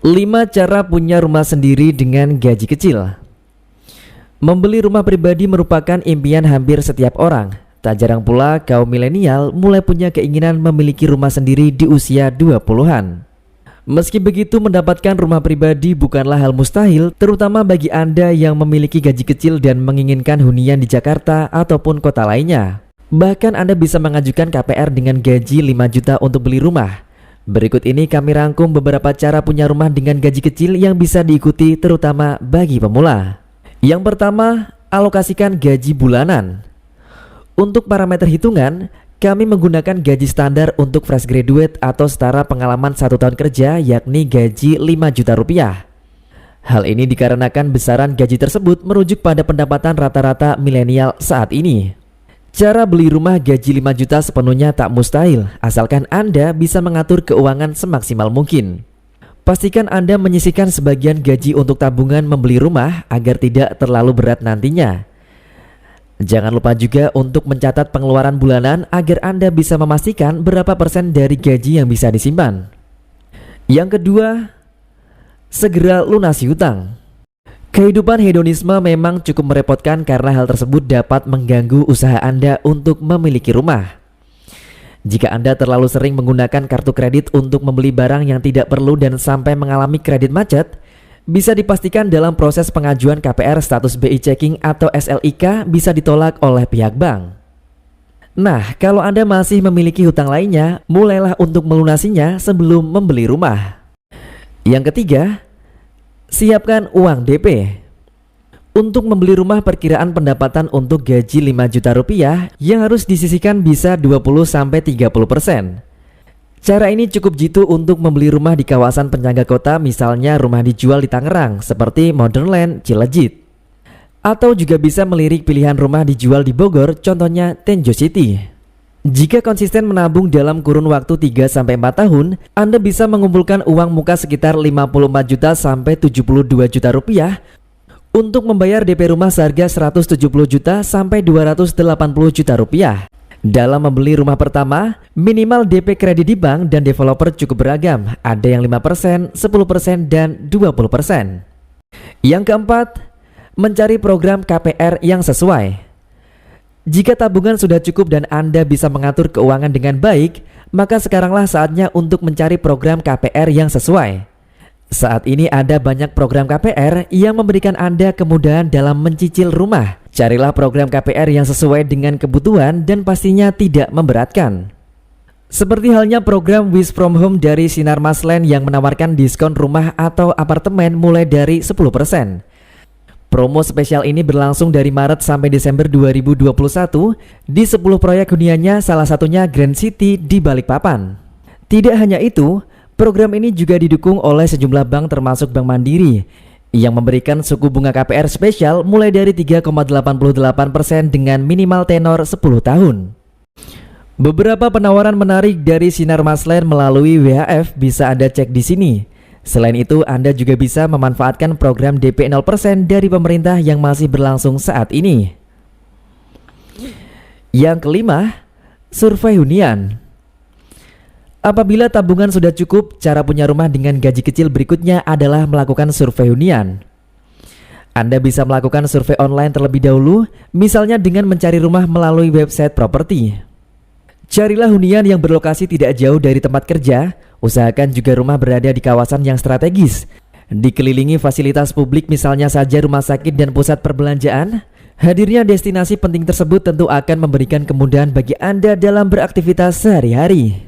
5 cara punya rumah sendiri dengan gaji kecil. Membeli rumah pribadi merupakan impian hampir setiap orang. Tak jarang pula kaum milenial mulai punya keinginan memiliki rumah sendiri di usia 20-an. Meski begitu, mendapatkan rumah pribadi bukanlah hal mustahil, terutama bagi Anda yang memiliki gaji kecil dan menginginkan hunian di Jakarta ataupun kota lainnya. Bahkan Anda bisa mengajukan KPR dengan gaji 5 juta untuk beli rumah. Berikut ini kami rangkum beberapa cara punya rumah dengan gaji kecil yang bisa diikuti terutama bagi pemula. Yang pertama, alokasikan gaji bulanan. Untuk parameter hitungan, kami menggunakan gaji standar untuk fresh graduate atau setara pengalaman 1 tahun kerja, yakni gaji 5 juta rupiah. Hal ini dikarenakan besaran gaji tersebut merujuk pada pendapatan rata-rata milenial saat ini. Cara beli rumah gaji 5 juta sepenuhnya tak mustahil, asalkan Anda bisa mengatur keuangan semaksimal mungkin. Pastikan Anda menyisihkan sebagian gaji untuk tabungan membeli rumah agar tidak terlalu berat nantinya. Jangan lupa juga untuk mencatat pengeluaran bulanan agar Anda bisa memastikan berapa persen dari gaji yang bisa disimpan. Yang kedua, segera lunasi hutang. Kehidupan hedonisme memang cukup merepotkan karena hal tersebut dapat mengganggu usaha Anda untuk memiliki rumah. Jika Anda terlalu sering menggunakan kartu kredit untuk membeli barang yang tidak perlu dan sampai mengalami kredit macet, bisa dipastikan dalam proses pengajuan KPR status BI checking atau SLIK bisa ditolak oleh pihak bank. Nah, kalau Anda masih memiliki hutang lainnya, mulailah untuk melunasinya sebelum membeli rumah. Yang ketiga, siapkan uang DP. Untuk membeli rumah, perkiraan pendapatan untuk gaji 5 juta rupiah yang harus disisihkan bisa 20-30%. Cara ini cukup jitu untuk membeli rumah di kawasan penyangga kota, misalnya rumah dijual di Tangerang seperti Modern Land, Cilejit. Atau juga bisa melirik pilihan rumah dijual di Bogor, contohnya Tenjo City. Jika konsisten menabung dalam kurun waktu 3-4 tahun, Anda bisa mengumpulkan uang muka sekitar 54 juta sampai 72 juta rupiah untuk membayar DP rumah seharga 170 juta sampai 280 juta rupiah. Dalam membeli rumah pertama, minimal DP kredit di bank dan developer cukup beragam, ada yang 5%, 10%, dan 20%. Yang keempat, mencari program KPR yang sesuai. Jika tabungan sudah cukup dan Anda bisa mengatur keuangan dengan baik, maka sekaranglah saatnya untuk mencari program KPR yang sesuai. Saat ini ada banyak program KPR yang memberikan Anda kemudahan dalam mencicil rumah. Carilah program KPR yang sesuai dengan kebutuhan dan pastinya tidak memberatkan. Seperti halnya program Wish From Home dari Sinar Masland yang menawarkan diskon rumah atau apartemen mulai dari 10%. Promo spesial ini berlangsung dari Maret sampai Desember 2021 di 10 proyek huniannya, salah satunya Grand City di Balikpapan. Tidak hanya itu, program ini juga didukung oleh sejumlah bank termasuk Bank Mandiri yang memberikan suku bunga KPR spesial mulai dari 3,88% dengan minimal tenor 10 tahun. Beberapa penawaran menarik dari Sinar Masland melalui WHF bisa Anda cek di sini. Selain itu, Anda juga bisa memanfaatkan program DP 0% dari pemerintah yang masih berlangsung saat ini. Yang kelima, survei hunian. Apabila tabungan sudah cukup, cara punya rumah dengan gaji kecil berikutnya adalah melakukan survei hunian. Anda bisa melakukan survei online terlebih dahulu, misalnya dengan mencari rumah melalui website properti. Carilah hunian yang berlokasi tidak jauh dari tempat kerja. Usahakan juga rumah berada di kawasan yang strategis, dikelilingi fasilitas publik misalnya saja rumah sakit dan pusat perbelanjaan. Hadirnya destinasi penting tersebut tentu akan memberikan kemudahan bagi Anda dalam beraktivitas sehari-hari.